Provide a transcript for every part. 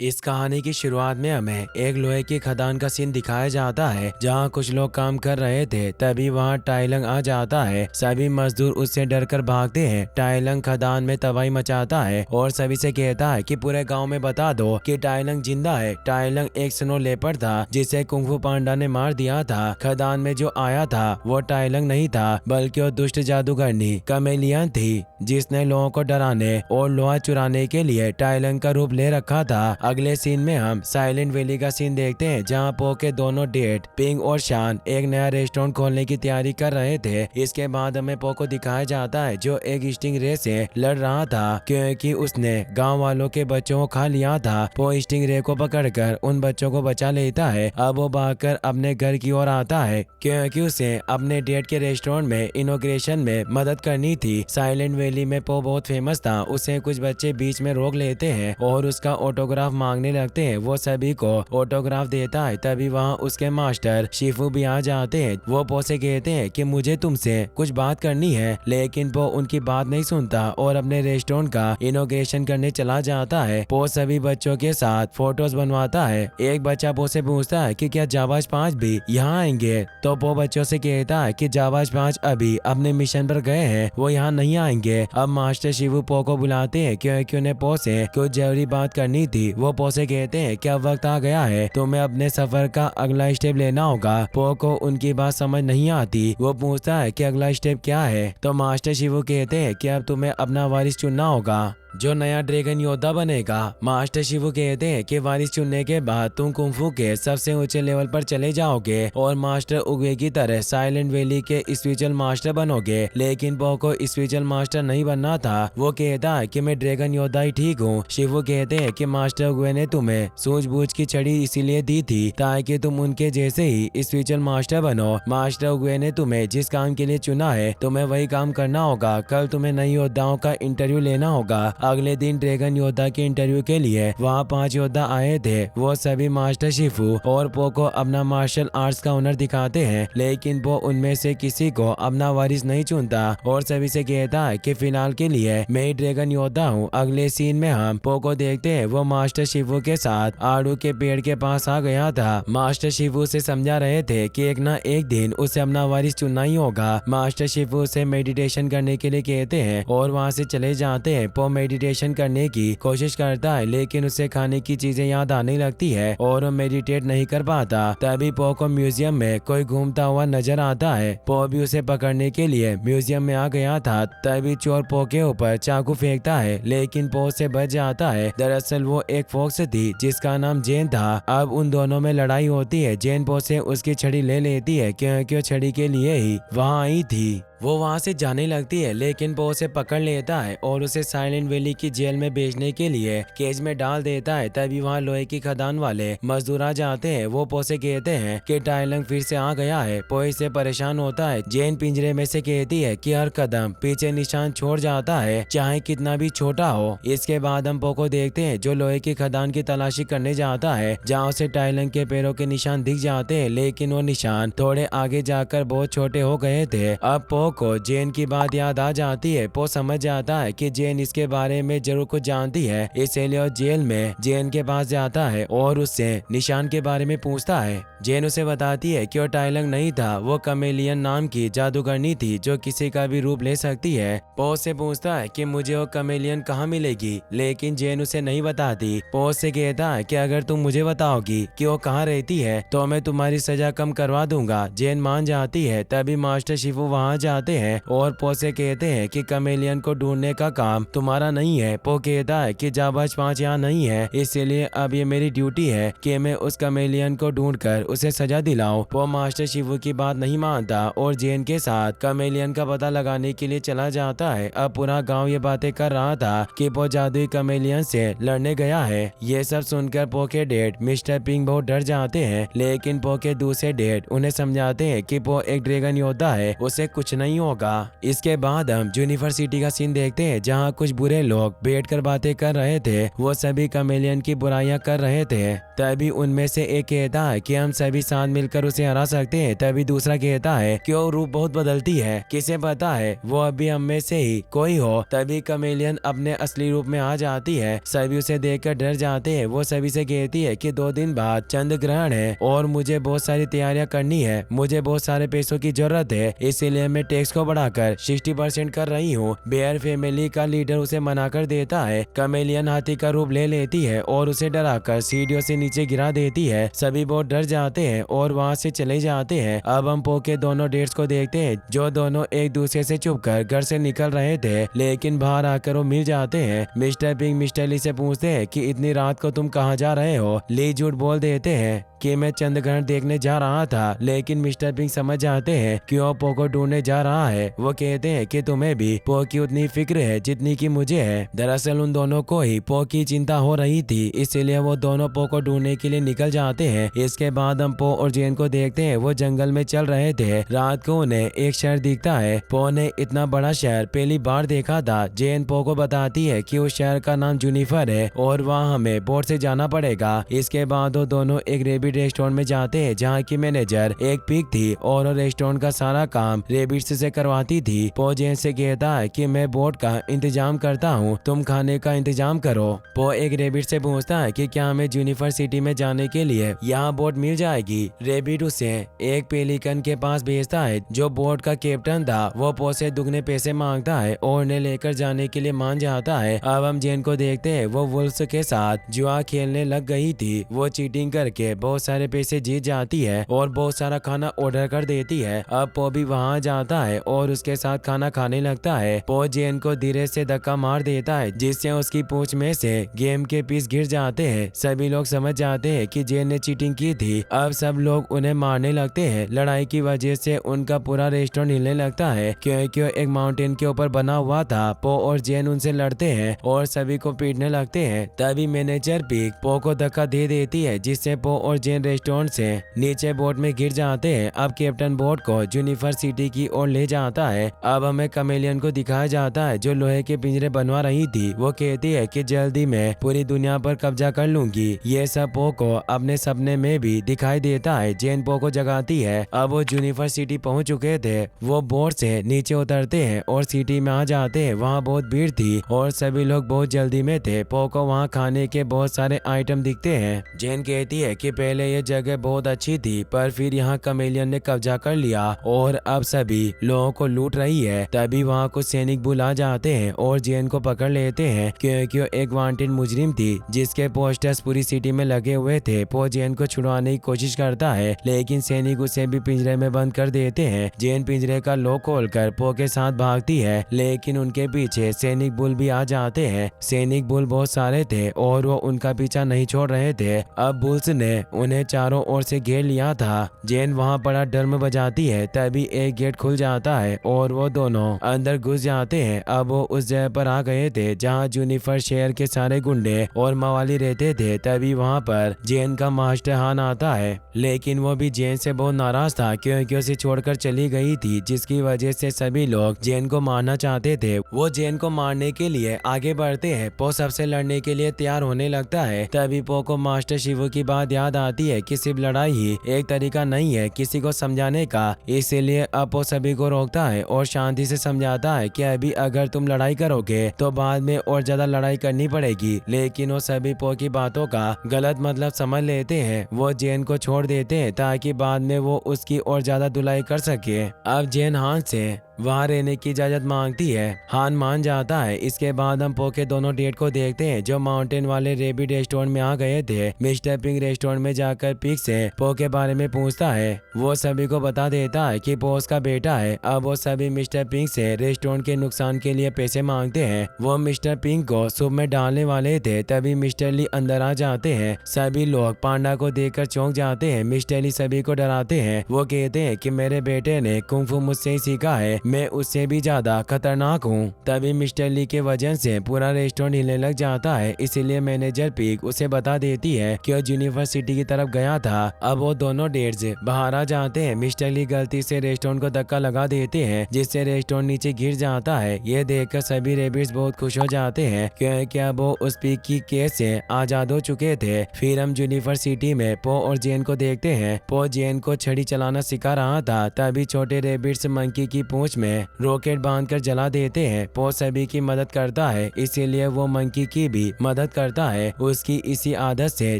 इस कहानी की शुरुआत में हमें एक लोहे की खदान का सीन दिखाया जाता है जहां कुछ लोग काम कर रहे थे। तभी वहां टाइलंग आ जाता है। सभी मजदूर उससे डरकर भागते हैं। टाइलंग खदान में तबाही मचाता है और सभी से कहता है कि पूरे गांव में बता दो कि टाइलंग जिंदा है। टाइलंग एक स्नो लेपर्ड था जिसे कुंफू पांडा ने मार दिया था। खदान में जो आया था वो टाइलंग नहीं था बल्कि वो दुष्ट जादूगरनी कमेलियन थी जिसने लोगों को डराने और लोहा चुराने के लिए टाइलंग का रूप ले रखा था। अगले सीन में हम साइलेंट वैली का सीन देखते हैं जहां पो के दोनों डेट पिंग और शान एक नया रेस्टोरेंट खोलने की तैयारी कर रहे थे। इसके बाद हमें पो को दिखाया जाता है जो एक स्टिंग रे से लड़ रहा था क्योंकि उसने गांव वालों के बच्चों को खा लिया था। पो स्टिंग रे को पकड़कर उन बच्चों को बचा लेता है। अब वो भागकर अपने घर की ओर आता है क्योंकि उसे अपने डेट के रेस्टोरेंट में इनॉग्रेशन में मदद करनी थी। साइलेंट वैली में पो बहुत फेमस था। उसे कुछ बच्चे बीच में रोक लेते हैं और उसका ऑटोग्राफ मांगने लगते हैं। वो सभी को ऑटोग्राफ देता है। तभी वहाँ उसके मास्टर शिफू भी आ जाते हैं। वो पो से कहते हैं कि मुझे तुमसे कुछ बात करनी है, लेकिन पो उनकी बात नहीं सुनता और अपने रेस्टोरेंट का इनॉग्रेशन करने चला जाता है। पो सभी बच्चों के साथ फोटोज बनवाता है। एक बच्चा पो से पूछता है कि क्या जाबाज 5 भी यहाँ आएंगे, तो पो बच्चों से कहता है कि जाबाज 5 अभी अपने मिशन पर गए हैं, वो यहाँ नहीं आएंगे। अब मास्टर शिवू पो को बुलाते हैं क्योंकि उन्हें पो से कुछ जरूरी बात करनी थी। वो पो से कहते हैं कि अब वक्त आ गया है, तुम्हें अपने सफर का अगला स्टेप लेना होगा। पो को उनकी बात समझ नहीं आती। वो पूछता है कि अगला स्टेप क्या है, तो मास्टर शिवू कहते हैं कि अब तुम्हें अपना वारिस चुनना होगा जो नया ड्रैगन योद्धा बनेगा। मास्टर शिवू कहते हैं कि वारिस चुनने के बाद तुम कुंफू के सबसे ऊंचे लेवल पर चले जाओगे और मास्टर उगे की तरह साइलेंट वैली के स्पिरिचुअल मास्टर बनोगे। लेकिन पो को स्पिरिचुअल मास्टर नहीं बनना था। वो कहता है कि मैं ड्रैगन योद्धा ही ठीक हूँ। शिवू कहते हैं कि मास्टर उगे ने तुम्हें सूझबूझ की छड़ी इसीलिए दी थी ताकि तुम उनके जैसे ही स्पिरिचुअल मास्टर बनो। मास्टर उगे ने तुम्हें जिस काम के लिए चुना है तुम्हें वही काम करना होगा। कल तुम्हें नई योद्धाओं का इंटरव्यू लेना होगा। अगले दिन ड्रैगन योद्धा के इंटरव्यू के लिए वहाँ 5 योद्धा आए थे। वो सभी मास्टर शिफू और पो को अपना मार्शल आर्ट्स का हुनर दिखाते हैं, लेकिन पो उनमें से किसी को अपना वारिस नहीं चुनता और सभी से कहता है कि फिलहाल के लिए मैं ही ड्रैगन योद्धा हूँ। अगले सीन में हम पो को देखते हैं। वो मास्टर शिफू के साथ आड़ू के पेड़ के पास आ गया था। मास्टर शिफू से समझा रहे थे कि एक ना एक दिन उसे अपना वारिस चुनना ही होगा। मास्टर शिफू से मेडिटेशन करने के लिए कहते हैं और वहाँ से चले जाते हैं। पो मेडिटेशन करने की कोशिश करता है लेकिन उसे खाने की चीजें याद आने लगती है और वो मेडिटेट नहीं कर पाता। तभी पो को म्यूजियम में कोई घूमता हुआ नजर आता है। पो भी उसे पकड़ने के लिए म्यूजियम में आ गया था। तभी चोर पो के ऊपर चाकू फेंकता है लेकिन पो से बच जाता है। दरअसल वो एक फॉक्स थी जिसका नाम जेन था। अब उन दोनों में लड़ाई होती है। जेन पो से उसकी छड़ी ले लेती है क्योंकि वो छड़ी के लिए ही वहाँ आई थी। वो वहाँ से जाने लगती है लेकिन पो उसे पकड़ लेता है और उसे साइलेंट वैली की जेल में बेचने के लिए केज में डाल देता है। तभी वहाँ लोहे की खदान वाले मजदूर आ जाते हैं। वो पो से कहते हैं कि टाइलंग फिर से आ गया है। पो इससे परेशान होता है। जेन पिंजरे में से कहती है कि हर कदम पीछे निशान छोड़ जाता है चाहे कितना भी छोटा हो। इसके बाद हम पो को देखते हैं जो लोहे की खदान की तलाशी करने जाता है जहाँ उसे टाइलंग के पैरों के निशान दिख जाते हैं, लेकिन वो निशान थोड़े आगे जाकर बहुत छोटे हो गए थे। अब पो को जेन की बात याद आ जाती है। पो समझ जाता है कि जेन इसके बारे में जरूर कुछ जानती है, इसलिए वो जेल में जेन के पास जाता है और उससे निशान के बारे में पूछता है। जेन उसे बताती है कि वो टाइलंग नहीं था, वो कमेलियन नाम की जादूगरनी थी जो किसी का भी रूप ले सकती है। पो से पूछता है कि मुझे वो कमेलियन कहाँ मिलेगी, लेकिन जेन उसे नहीं बताती। पो से कहता है कि अगर तुम मुझे बताओगी कि वो कहाँ रहती है तो मैं तुम्हारी सजा कम करवा दूंगा। जेन मान जाती है। तभी मास्टर शिफू वहाँ जाते हैं और पो से कहते हैं कि कमेलियन को ढूंढने का काम तुम्हारा नहीं है। पो कहता है कि जाबाज 5 यहाँ नहीं है, इसलिए अब ये मेरी ड्यूटी है कि मैं उस कमेलियन को ढूंढकर उसे सजा दिलाऊं। पो मास्टर शिवू की बात नहीं मानता और जेन के साथ कमेलियन का पता लगाने के लिए चला जाता है। अब पूरा गांव ये बातें कर रहा था कि पो जादुई कमेलियन से लड़ने गया है। ये सब सुनकर पो के डैड मिस्टर पिंग बहुत डर जाते हैं, लेकिन पो के दूसरे डैड उन्हें समझाते हैं कि पो एक ड्रैगन योद्धा है, उसे कुछ नहीं नहीं होगा। इसके बाद हम यूनिवर्सिटी का सीन देखते हैं जहाँ कुछ बुरे लोग बैठकर बातें कर रहे थे। वो सभी कमेलियन की बुराइयां कर रहे थे। तभी उनमें से एक कहता है कि हम सभी साथ मिलकर उसे हरा सकते हैं। तभी दूसरा कहता है कि वो रूप बहुत बदलती है, किसे पता है वो अभी हम में से ही कोई हो। तभी कमेलियन अपने असली रूप में आ जाती है। सभी उसे देखकर डर जाते हैं। वो सभी से कहती है कि 2 दिन बाद चंद्र ग्रहण है और मुझे बहुत सारी तैयारियां करनी है। मुझे बहुत सारे पैसों की जरूरत है, इसीलिए मैं टैक्स को बढ़ाकर 60% कर रही हूँ। बेयर फैमिली का लीडर उसे मना कर देता है। कमेलियन हाथी का रूप ले लेती है और उसे डराकर सीढ़ियों से नीचे गिरा देती है। सभी बहुत डर जाते हैं और वहाँ से चले जाते हैं। अब हम पो के दोनों डेट्स को देखते हैं जो दोनों एक दूसरे से छुपकर घर से निकल रहे थे, लेकिन बाहर आकर वो मिल जाते हैं। मिस्टर पिंक मिस्टर ली से पूछते हैं कि इतनी रात को तुम कहाँ जा रहे हो। ली झूठ बोल देते हैं कि मैं चंद्रग्रहण देखने जा रहा था, लेकिन मिस्टर पिंक समझ जाते हैं कि वो पो को ढूंढने जा रहा है। वो कहते हैं कि तुम्हें भी पो की उतनी फिक्र है जितनी की मुझे है। दरअसल उन दोनों को ही पो की चिंता हो रही थी, इसीलिए वो दोनों पो को ढूंढने के लिए निकल जाते हैं। इसके बाद हम पो और जेन को देखते हैं। वो जंगल में चल रहे थे। रात को उन्हें एक शहर दिखता है। पो ने इतना बड़ा शहर पहली बार देखा था। जेन पो को बताती है कि उस शहर का नाम जूनिफर है और वहाँ हमें बोट से जाना पड़ेगा। इसके बाद वो दोनों एक रेस्टोरेंट में जाते हैं जहाँ की मैनेजर एक पिग थी और रेस्टोरेंट का सारा काम रेबिट्स से करवाती थी। पो जेन से कहता है कि मैं बोट का इंतजाम करता हूँ, तुम खाने का इंतजाम करो। पो एक रेबिट से पूछता है कि क्या हमें यूनिफर सिटी में जाने के लिए यहाँ बोट मिल जाएगी। रेबिट उसे एक पेलिकन के पास भेजता है जो बोट का कैप्टन था। वो पो से दुगने पैसे मांगता है और उन्हें लेकर जाने के लिए मान जाता है। अब हम जेन को देखते हैं। वो वुल्फ्स के साथ जुआ खेलने लग गई थी। वो चीटिंग करके बहुत सारे पैसे जीत जाती है और बहुत सारा खाना ऑर्डर कर देती है। अब पो भी वहाँ जाता है और उसके साथ खाना खाने लगता है। पो जेन को धीरे से धक्का मार देता है जिससे उसकी पूंछ में से गेम के पीस गिर जाते हैं। सभी लोग समझ जाते हैं कि जेन ने चीटिंग की थी। अब सब लोग उन्हें मारने लगते हैं। लड़ाई की वजह से उनका पूरा रेस्टोरेंट हिलने लगता है क्योंकि एक माउंटेन के ऊपर बना हुआ था। पो और जेन उनसे लड़ते हैं और सभी को पीटने लगते हैं। तभी मैनेजर पिग पो को धक्का दे देती है जिससे पो और जेन रेस्टोरेंट से नीचे बोट में गिर जाते हैं। अब कैप्टन बोट को यूनिफर सिटी की ओर ले जाता है। अब हमें कमेलियन को दिखाया जाता है जो लोहे के पिंजरे बनवा रही थी। वो कहती है कि जल्दी मैं पूरी दुनिया पर कब्जा कर लूंगी। ये सब पो को अपने सपने में भी दिखाई देता है। जेन पो को जगाती है। अब वो यूनिफर सिटी पहुंच चुके थे। वो बोट से नीचे उतरते हैं और सिटी में आ जाते हैं। वहाँ बहुत भीड़ थी और सभी लोग बहुत जल्दी में थे। पो को वहाँ खाने के बहुत सारे आइटम दिखते हैं। जेन कहती है कि पहले ये जगह बहुत अच्छी थी पर फिर यहाँ कमेलियन ने कब्जा कर लिया और अब सभी लोगों को लूट रही है। तभी वहाँ कुछ सैनिक बुला जाते हैं और जेन को पकड़ लेते हैं क्योंकि वो एक वांटेड मुजरिम थी जिसके पोस्टर्स पूरी सिटी में लगे हुए थे। पो जेन को छुड़वाने की कोशिश करता है लेकिन सैनिक उसे भी पिंजरे में बंद कर देते हैं। जेन पिंजरे का लॉक खोलकर पो के साथ भागती है लेकिन उनके पीछे सैनिक बुल भी आ जाते हैं। सैनिक बुल बहुत सारे थे और वो उनका पीछा नहीं छोड़ रहे थे। अब बुल्स ने उन्हें चारों ओर से घेर लिया था। जेन वहाँ बड़ा ड्रम बजाती है। तभी एक गेट खुल जाता है और वो दोनों अंदर घुस जाते हैं। अब वो उस जगह पर आ गए थे जहाँ जूनिफर शहर के सारे गुंडे और मवाली रहते थे। तभी वहाँ पर जेन का मास्टर हान आता है लेकिन वो भी जेन से बहुत नाराज था क्योंकि उसे छोड़कर चली गई थी जिसकी वजह से सभी लोग जेन को मारना चाहते थे। वो जेन को मारने के लिए आगे बढ़ते हैं। पो सबसे लड़ने के लिए तैयार होने लगता है। तभी पो को मास्टर शिवू की बात याद आती है कि सिर्फ लड़ाई ही एक तरीका नहीं है किसी को समझाने का। इसीलिए अब वो सभी को रोकता है और शांति से समझाता है कि अभी अगर तुम लड़ाई करोगे तो बाद में और ज्यादा लड़ाई करनी पड़ेगी। लेकिन वो सभी पो की बातों का गलत मतलब समझ लेते हैं। वो जेन को छोड़ देते हैं ताकि बाद में वो उसकी और ज्यादा धुलाई कर सके। अब जेन हान से वहाँ रहने की इजाजत मांगती है। हान मान जाता है। इसके बाद हम पो के दोनों डेट को देखते हैं जो माउंटेन वाले रेबिट रेस्टोरेंट में आ गए थे। मिस्टर पिंक रेस्टोरेंट में जाकर पिग से पो के बारे में पूछता है। वो सभी को बता देता है कि पो उसका बेटा है। अब वो सभी मिस्टर पिंक से रेस्टोरेंट के नुकसान के लिए पैसे मांगते हैं। वो मिस्टर पिंक को सूप में डालने वाले थे। तभी मिस्टर ली अंदर आ जाते हैं। सभी लोग पांडा को देखकर चौंक जाते हैं। मिस्टर ली सभी को डराते हैं। वो कहते हैं कि मेरे बेटे ने कुंग फू मुझसे ही सीखा है। मैं उससे भी ज्यादा खतरनाक हूँ। तभी मिस्टर ली के वजन से पूरा रेस्टोरेंट हिलने लग जाता है, इसीलिए मैनेजर पिग उसे बता देती है कि वो यूनिवर्सिटी की तरफ गया था। अब वो दोनों डेट्स बाहर आ जाते हैं। मिस्टर ली गलती से रेस्टोरेंट को धक्का लगा देते हैं, जिससे रेस्टोरेंट नीचे गिर जाता है। ये देखकर सभी रेबिट्स बहुत खुश हो जाते हैं क्योंकि अब वो उस पिग की केस से आजाद हो चुके थे। फिर हम यूनिवर्सिटी में पो और जेन को देखते हैं। पो जेन को छड़ी चलाना सिखा रहा था, तभी छोटे रेबिट्स मंकी की पूंछ में रॉकेट बांधकर जला देते हैं। पो सभी की मदद करता है, इसीलिए वो मंकी की भी मदद करता है। उसकी इसी आदत से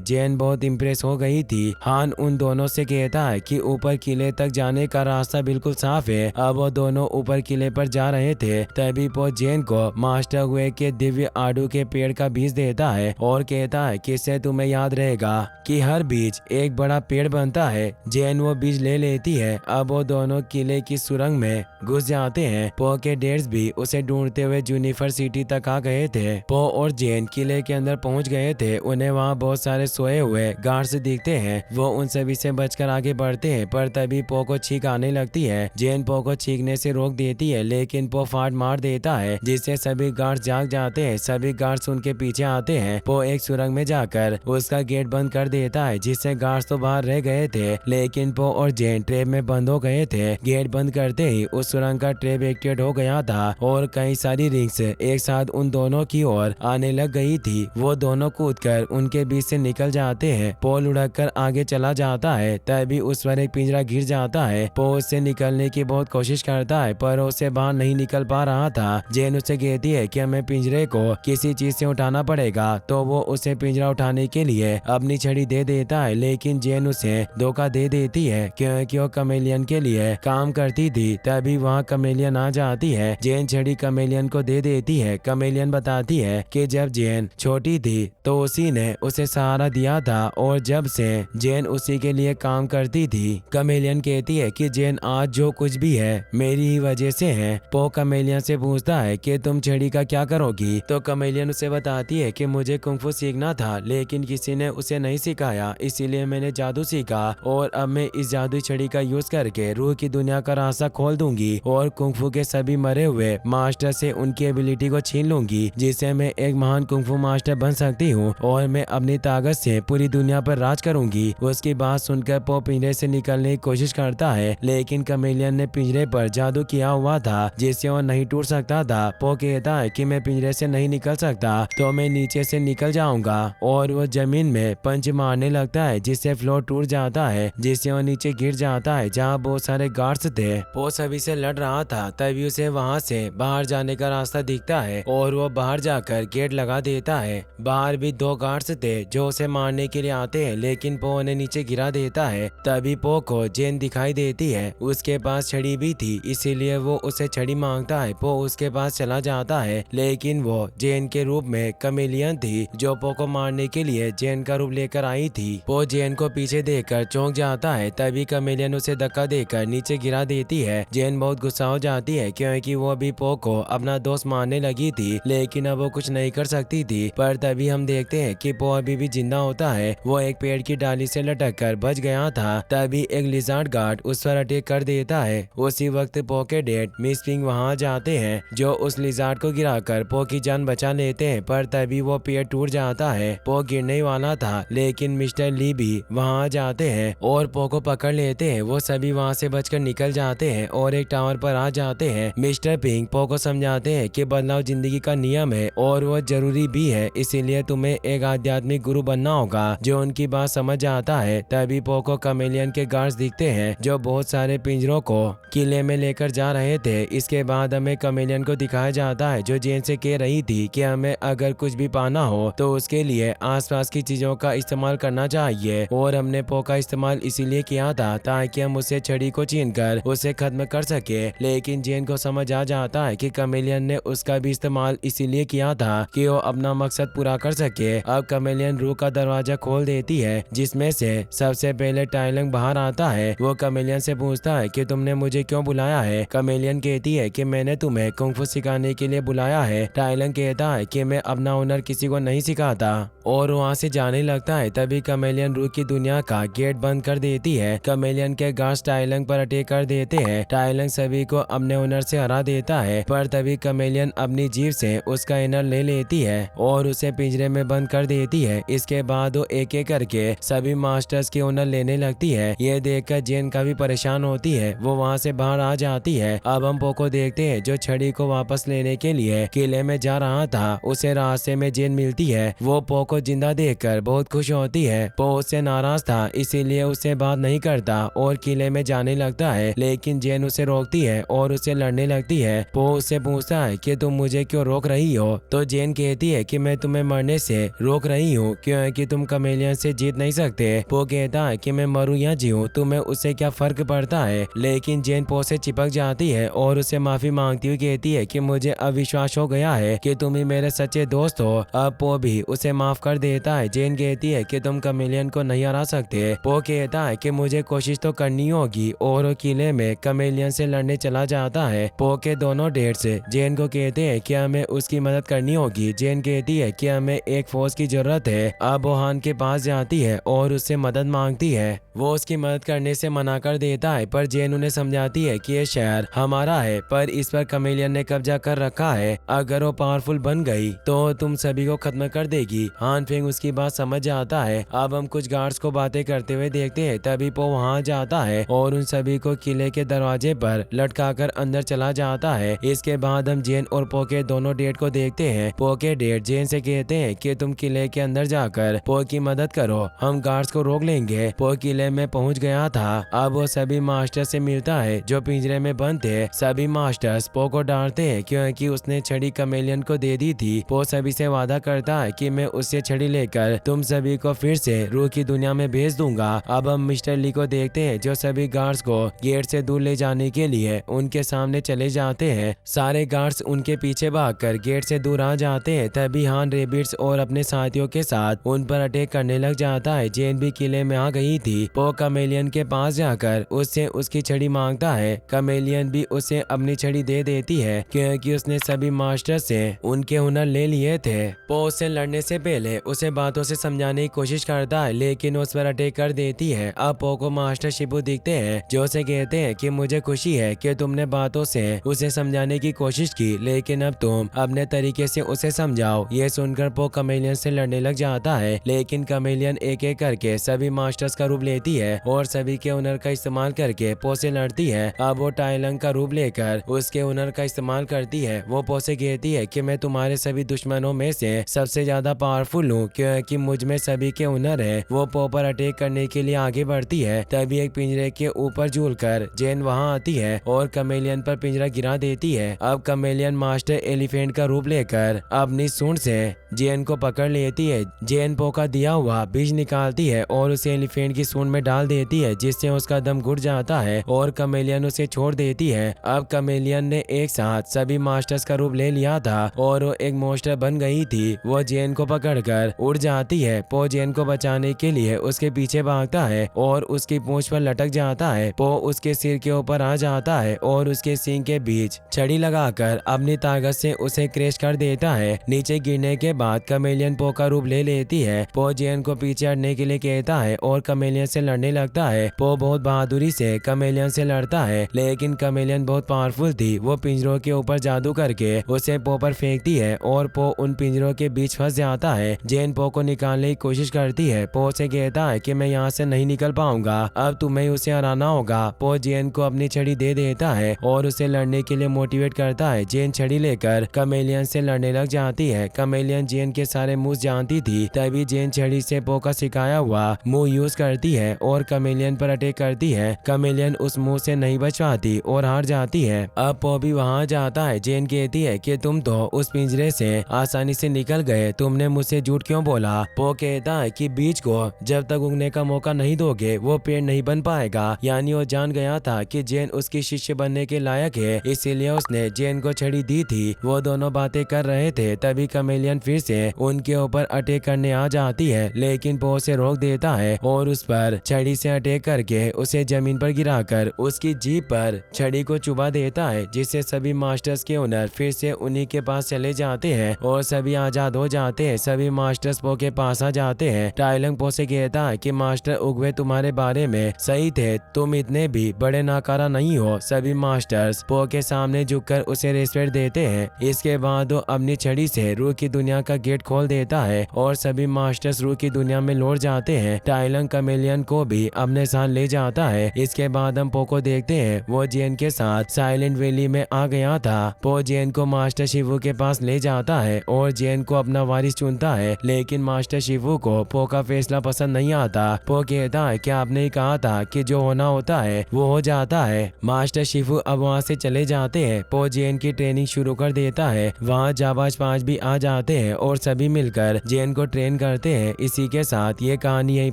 जेन बहुत इम्प्रेस हो गई थी। हान उन दोनों से कहता है कि ऊपर किले तक जाने का रास्ता बिल्कुल साफ है। अब वो दोनों ऊपर किले पर जा रहे थे, तभी पो जेन को मास्टर हुए के दिव्य आड़ू के पेड़ का बीज देता है और कहता है कि इससे तुम्हें याद रहेगा कि हर बीज एक बड़ा पेड़ बनता है। जेन वो बीज ले लेती है। अब वो दोनों किले की सुरंग में घुस जाते हैं। पो के डेड्स भी उसे ढूंढते हुए यूनिवर्सिटी तक आ गए थे। पो और जेन किले के अंदर पहुंच गए थे। उन्हें वहां बहुत सारे सोए हुए गार्ड्स दिखते हैं। वो उन सभी से बचकर आगे बढ़ते हैं, पर तभी पो को छींक आने लगती है। जेन पो को छींकने से रोक देती है, लेकिन पो फाड़ मार देता है, जिससे सभी गार्ड्स जाग जाते हैं। सभी गार्ड्स उनके पीछे आते हैं। पो एक सुरंग में जाकर उसका गेट बंद कर देता है, जिससे गार्ड्स तो बाहर रह गए थे, लेकिन पो और जेन ट्रेप में बंद हो गए थे। गेट बंद करते ही उस सुरंग का ट्रेप एक्टिवेट हो गया था और कई सारी रिंग्स एक साथ उन दोनों की ओर आने लग गई थी। वो दोनों कूदकर उनके बीच से निकल जाते हैं। पो लुढ़क कर आगे चला जाता है, तभी उस पर एक पिंजरा गिर जाता है। पो उससे निकलने की बहुत कोशिश करता है, पर उससे बाहर नहीं निकल पा रहा था। जेन उसे कहती है कि हमें पिंजरे को किसी चीज से उठाना पड़ेगा, तो वो उसे पिंजरा उठाने के लिए अपनी छड़ी दे देता है, लेकिन जेन उसे धोखा दे देती है क्योंकि वो कमेलियन के लिए काम करती थी। तभी वहाँ कमेलियन आ जाती है। जेन छड़ी कमेलियन को दे देती है। कमेलियन बताती है कि जब जेन छोटी थी तो उसी ने उसे सहारा दिया था और जब से जेन उसी के लिए काम करती थी। कमेलियन कहती है कि जेन आज जो कुछ भी है मेरी ही वजह से है। पो कमेलियन से पूछता है कि तुम छड़ी का क्या करोगी, तो कमेलियन उसे बताती है कि मुझे कुंफू सीखना था, लेकिन किसी ने उसे नहीं सिखाया, इसीलिए मैंने जादू सीखा और अब मैं इस जादू छड़ी का यूज करके रूह की दुनिया का रास्ता खोल दूंगी और कुंफू के सभी मरे हुए मास्टर से उनकी एबिलिटी को छीन लूंगी, जिससे मैं एक महान कुंफू मास्टर बन सकती हूँ और मैं अपनी ताकत से पूरी दुनिया पर राज करूंगी। उसकी बात सुनकर पो पिंजरे से निकलने की कोशिश करता है, लेकिन कमेलियन ने पिंजरे पर जादू किया हुआ था, जिससे वो नहीं टूट सकता था। पो कहता है कि मैं पिंजरे से नहीं निकल सकता, तो मैं नीचे से निकल जाऊंगा, और वो जमीन में पंच मारने लगता है, जिससे फ्लोर टूट जाता है, जिससे वो नीचे गिर जाता है जहाँ बहुत सारे गार्ड्स थे। पो सभी से लड़ रहा था, तभी उसे वहाँ से बाहर जाने का रास्ता दिखता है और वो बाहर जाकर गेट लगा देता है। बाहर भी दो गार्ड्स थे जो उसे मारने के लिए आते हैं, लेकिन पो उन्हें नीचे गिरा देता है। तभी पो को जेन दिखाई देती है। उसके पास छड़ी भी थी, इसीलिए वो उसे छड़ी मांगता है। पो उसके पास चला जाता है, लेकिन वो जेन के रूप में कमेलियन थी, जो पो को मारने के लिए जेन का रूप लेकर आई थी। पो जेन को पीछे देखकर चौंक जाता है, तभी कमेलियन उसे धक्का देकर नीचे गिरा देती है। जेन बहुत गुस्सा हो जाती है क्योंकि वो भी पो को अपना दोस्त मानने लगी थी, लेकिन अब वो कुछ नहीं कर सकती थी। पर तभी हम देखते हैं कि पो अभी भी जिंदा होता है। वो एक पेड़ की डाली से लटक कर बच गया था। तभी एक लिजार्ड गार्ड उस पर अटैक कर देता है। उसी वक्त पो के डैड मिस पिंग वहाँ जाते हैं, जो उस लिजार्ड को गिराकर पो की जान बचा लेते हैं। पर तभी वो पेड़ टूट जाता है। पो गिरने वाला था, लेकिन मिस्टर ली भी वहाँ जाते हैं और पो को पकड़ लेते हैं। वो सभी वहाँ से बचकर निकल जाते हैं और एक टावर पर आ जाते हैं। मिस्टर पिंग पो को समझाते हैं कि बदलाव जिंदगी का नियम है और वो जरूरी भी है, इसीलिए तुम्हें एक आध्यात्मिक गुरु बनना होगा जो उनकी बात समझ आता है। तभी पो को कमेलियन के गार्ड्स दिखते हैं, जो बहुत सारे पिंजरों को किले में लेकर जा रहे थे। इसके बाद हमें कमेलियन को दिखाया जाता है, जो जेन से कह रही थी कि हमें अगर कुछ भी पाना हो तो उसके लिए आसपास की चीजों का इस्तेमाल करना चाहिए, और हमने पो का इस्तेमाल इसीलिए किया था ताकि हम उसे छड़ी को छीनकर उसे खत्म कर सके। लेकिन जेन को समझ आ जाता है कि कमेलियन ने उसका भी इस्तेमाल इसीलिए किया था कि वो अपना मकसद पूरा कर सके। अब कमेलियन रूह का दरवाजा खोल देती है, जिसमें से सबसे पहले टाइलंग बाहर आता है। वो कमेलियन से पूछता है कि तुमने मुझे क्यों बुलाया है। कमेलियन कहती है कि मैंने तुम्हें कुंफू सिखाने के लिए बुलाया है। टाइलंग कहता है कि मैं अपना हुनर किसी को नहीं सिखाता, और वहाँ से जाने लगता है। तभी कमेलियन रूह की दुनिया का गेट बंद कर देती है। कमेलियन के गार्ड्स टाइलंग पर अटैक कर देते हैं। टाइलंग सभी को अपने ओनर से हरा देता है, पर तभी कमेलियन अपनी जीभ से उसका इनर ले लेती है और उसे पिंजरे में बंद कर देती है। इसके बाद वो एक एक करके सभी मास्टर्स के ओनर लेने लगती है। ये देखकर जेन काफी परेशान होती है, वो वहाँ से बाहर आ जाती है। अब हम पो को देखते हैं जो छड़ी को वापस लेने के लिए किले में जा रहा था। उसे रास्ते में जेन मिलती है। वो पो को जिंदा देखकर बहुत खुश होती है। पो उससे नाराज था, इसीलिए उससे बात नहीं करता और किले में जाने लगता है, लेकिन जेन उसे रोकती है और उसे लड़ने लगती है। पो उससे पूछता है कि तुम मुझे क्यों रोक रही हो, तो जेन कहती है कि मैं तुम्हें मरने से रोक रही हूँ क्योंकि तुम कमेलियन से जीत नहीं सकते। पो कहता है कि मैं मरूं या जीऊं तुम्हें उससे क्या फर्क पड़ता है, लेकिन जेन पो से चिपक जाती है और उसे माफी मांगती हुई कहती है कि मुझे अब विश्वास हो गया है कि तुम ही मेरे सच्चे दोस्त हो। अब पो भी उसे माफ कर देता है। जेन कहती है कि तुम कमेलियन को नहीं हरा सकते। पो कहता है कि मुझे कोशिश तो करनी होगी और वो किले में कमेलियन से लड़ने चला जाता है। पो के दोनों डेट्स जेन को कहते हैं कि हमें उसकी मदद करनी होगी। जेन कहती है कि हमें एक फोर्स की जरूरत है। अब वो हान के पास जाती है और उससे मदद मांगती है। वो उसकी मदद करने से मना कर देता है, पर जेन उन्हें समझाती है कि ये शहर हमारा है, पर इस पर कमेलियन ने कब्जा कर रखा है। अगर वो पावरफुल बन गई तो तुम सभी को खत्म कर देगी। हान फेंग उसकी बात समझ जाता है। अब हम कुछ गार्ड्स को बातें करते हुए देखते हैं। तभी पो वहाँ जाता है और उन सभी को किले के दरवाजे पर लटकाकर अंदर चला जाता है। इसके बाद हम जेन और पो के दोनों डेट को देखते हैं। पो के डेट जेन से कहते हैं कि तुम किले के अंदर जाकर पो की मदद करो, हम गार्ड्स को रोक लेंगे। पो किले में पहुंच गया था। अब वो सभी मास्टर से मिलता है जो पिंजरे में बंद थे। सभी मास्टर्स पो को डांटते हैं क्योंकि उसने छड़ी कमेलियन को दे दी थी। पो सभी से वादा करता है कि मैं उससे छड़ी लेकर तुम सभी को फिर से रूह की दुनिया में भेज दूंगा। अब हम मिस्टर ली को देखते हैं जो सभी गार्ड्स को गेट से दूर ले जाने के लिए उनके सामने चले जाते हैं। सारे गार्ड्स उनके पीछे भागकर गेट से दूर आ जाते हैं। तभी हान रेबिट्स और अपने साथियों के साथ उन पर अटैक करने लग जाता है। जेन भी किले में आ गई थी। पो कमेलियन के पास जाकर उससे उसकी छड़ी मांगता है। कमेलियन भी उसे अपनी छड़ी दे देती है क्योंकि उसने सभी मास्टर से उनके हुनर ले लिए थे। पो उससे लड़ने से पहले उसे बातों से समझाने की कोशिश करता है, लेकिन उस पर अटैक कर देती है। अब पो को मास्टर शिबू दिखते हैं जो उसे कहते हैं कि मुझे खुशी है कि तुमने बातों से उसे समझाने की कोशिश की, लेकिन अब तुम अपने तरीके से उसे समझाओ। ये सुनकर पो कमेलियन से लड़ने लग जाता है, लेकिन कमेलियन एक एक करके सभी मास्टर्स का रूप लेती है और सभी के हुनर का इस्तेमाल करके पो से लड़ती है। अब वो टाइलंग का रूप लेकर उसके हुनर का इस्तेमाल करती है। वो पो से कहती है कि मैं तुम्हारे सभी दुश्मनों में से सबसे ज्यादा पावरफुल हूँ क्योंकि मुझ में सभी के हुनर है। वो पो पर अटैक करने के लिए आगे बढ़ती है। तभी एक पिंजरे के ऊपर झूलकर जेन वहाँ आती है और कमेलियन पर पिंजरा गिरा देती है। अब कमेलियन मास्टर एलिफेंट का रूप लेकर अपनी सूंड से जेन को पकड़ लेती है। जेन पो का दिया हुआ बीज निकालती है और उसे एलिफेंट की सूंड में डाल देती है, जिससे उसका दम घुट जाता है और कमेलियन उसे छोड़ देती है। अब कमेलियन ने एक साथ सभी मास्टर्स का रूप ले लिया था और वो एक मॉन्स्टर बन गई थी। वो जेन को पकड़कर उड़ जाती है। पो जेन को बचाने के लिए उसके पीछे भागता है और उसकी पूंछ पर लटक जाता है। पो उसके सिर के ऊपर आ जाता है और उसके सींग के बीच छड़ी लगाकर अपनी ताकत से उसे क्रैश कर देता है। नीचे गिरने के बाद कमेलियन पो का रूप ले लेती है। पो जेन को पीछे हटने के लिए कहता है और कमेलियन से लड़ने लगता है। पो बहुत बहादुरी से कमेलियन से लड़ता है, लेकिन कमेलियन बहुत पावरफुल थी। वो पिंजरों के ऊपर जादू करके उसे पो पर फेंकती है और पो उन पिंजरों के बीच फंस जाता है। जेन पो को निकालने की कोशिश करती है। पो से कहता है कि मैं यहाँ से नहीं निकल पाऊंगा, अब तुम्हें उसे हराना होगा। पो जेन को अपनी छड़ी दे देता है और उसे लड़ने के लिए मोटिवेट करता है। जेन छड़ी लेकर कमेलियन से लड़ने लग जाती है। कमेलियन जेन के सारे मूव जानती थी। तभी जेन छड़ी से पो का सिखाया हुआ मूव यूज करती है और कमेलियन पर अटैक करती है। कमेलियन उस मुंह से नहीं बच पाती और हार जाती है। अब पो भी वहाँ जाता है। जेन कहती है कि तुम तो उस पिंजरे से आसानी से निकल गए, तुमने मुझसे झूठ क्यों बोला। पो कहता है कि बीज को जब तक उगने का मौका नहीं दोगे वो पेड़ नहीं बन पाएगा। यानी वो जान गया था कि जेन उसकी शिष्य बनने के लायक है, इसीलिए उसने जेन को छड़ी दी थी। वो दोनों बातें कर रहे थे, तभी कमेलियन फिर से उनके ऊपर अटैक करने आ जाती है, लेकिन पो उसे रोक देता है और उस पर छड़ी से अटैक करके उसे जमीन पर गिराकर उसकी जीभ पर छड़ी को चुबा देता है, जिससे सभी मास्टर्स के हुनर फिर से उन्हीं के पास चले जाते हैं और सभी आजाद हो जाते हैं। सभी मास्टर्स पो के पास आ जाते जाते हैं। टाइलंग पो से कहता है कि मास्टर उगवे तुम्हारे बारे में सही थे, तुम इतने भी बड़े नाकारा नहीं हो। सभी मास्टर्स पो के सामने झुककर उसे रिस्पेक्ट देते हैं। इसके बाद वो अपनी छड़ी से रूह की दुनिया का गेट खोल देता है और सभी मास्टर्स रूह की दुनिया में लौट जाते हैं। टाइलंग कमेलियन को भी अपने साथ ले जाता है। इसके बाद हम पो को देखते हैं, वो जेन के साथ साइलेंट वैली में आ गया था। पो जेन को मास्टर शिवू के पास ले जाता है और जेन को अपना वारिस चुनता है, लेकिन मास्टर शिवू को पो का फैसला पसंद नहीं आता। पो कहता है कि आपने ही कहा था कि जो होना होता है वो हो जाता है। मास्टर शिवू अब वहाँ से चले जाते हैं। पो जेन की ट्रेनिंग शुरू कर देता है। वहाँ जाबाज 5 भी आ जाते हैं और सभी मिलकर जेन को ट्रेन करते हैं। इसी के साथ ये कहानी यहीं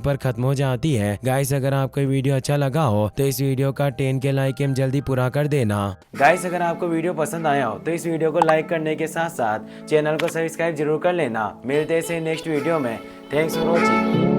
पर खत्म हो जाती है। गाइस, अगर आपको वीडियो अच्छा लगा हो तो इस वीडियो का 10 के लाइक हम जल्दी पूरा कर देना। गाइस, अगर आपको वीडियो पसंद आया हो तो इस वीडियो को लाइक करने के साथ साथ चैनल को सब्सक्राइब जरूर कर लेना। मिलते हैं नेक्स्ट वीडियो में। Thanks for watching.